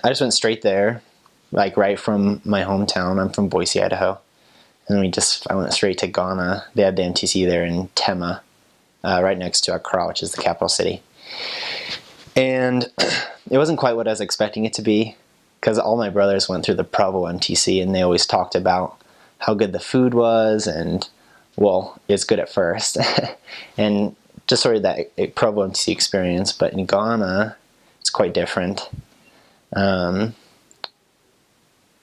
I just went straight there, like right from my hometown. I'm from Boise, Idaho. And I went straight to Ghana. They had the MTC there in Tema, right next to Accra, which is the capital city. And it wasn't quite what I was expecting it to be, because all my brothers went through the Provo MTC, and they always talked about how good the food was, and, well, it's good at first. And just sort of that Provo MTC experience. But in Ghana, it's quite different.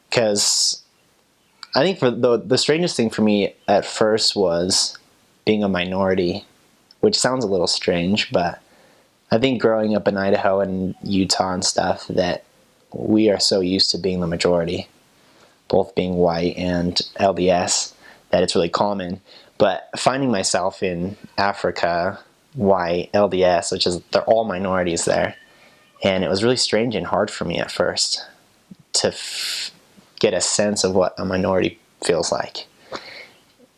Because I think for the strangest thing for me at first was being a minority, which sounds a little strange, but I think growing up in Idaho and Utah and stuff, that we are so used to being the majority, both being white and LDS, that it's really common. But finding myself in Africa, white, LDS, they're all minorities there, and it was really strange and hard for me at first to get a sense of what a minority feels like.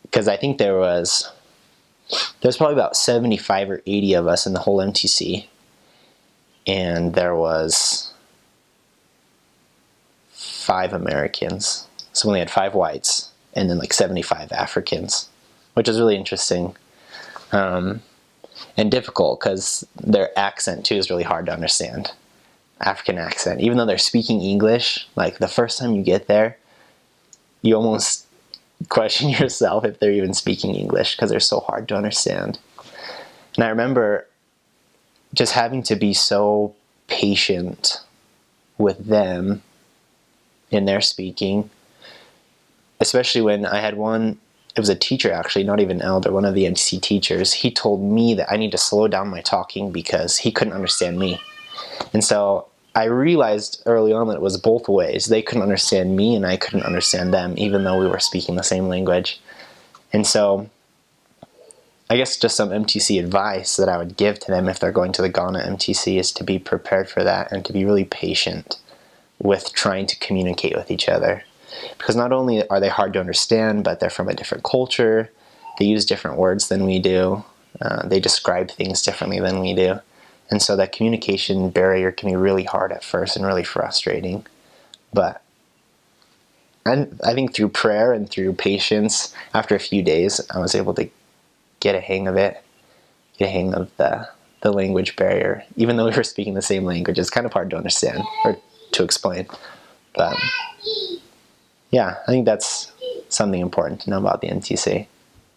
Because I think there's probably about 75 or 80 of us in the whole MTC, and there was 5 Americans. So we only had 5 whites, and then like 75 Africans, which is really interesting and difficult, because their accent too is really hard to understand. African accent, even though they're speaking English, like the first time you get there, you almost question yourself if they're even speaking English, because they're so hard to understand. And I remember just having to be so patient with them in their speaking, especially when I had it was a teacher actually, not even an elder, one of the MTC teachers. He told me that I need to slow down my talking because he couldn't understand me. And so I realized early on that it was both ways. They couldn't understand me and I couldn't understand them, even though we were speaking the same language. And so I guess just some MTC advice that I would give to them if they're going to the Ghana MTC is to be prepared for that and to be really patient with trying to communicate with each other. Because not only are they hard to understand, but they're from a different culture. They use different words than we do. They describe things differently than we do. And so that communication barrier can be really hard at first and really frustrating. But I think through prayer and through patience, after a few days, I was able to get a hang of it, get a hang of the language barrier. Even though we were speaking the same language, it's kind of hard to understand or to explain. But yeah, I think that's something important to know about the NTC.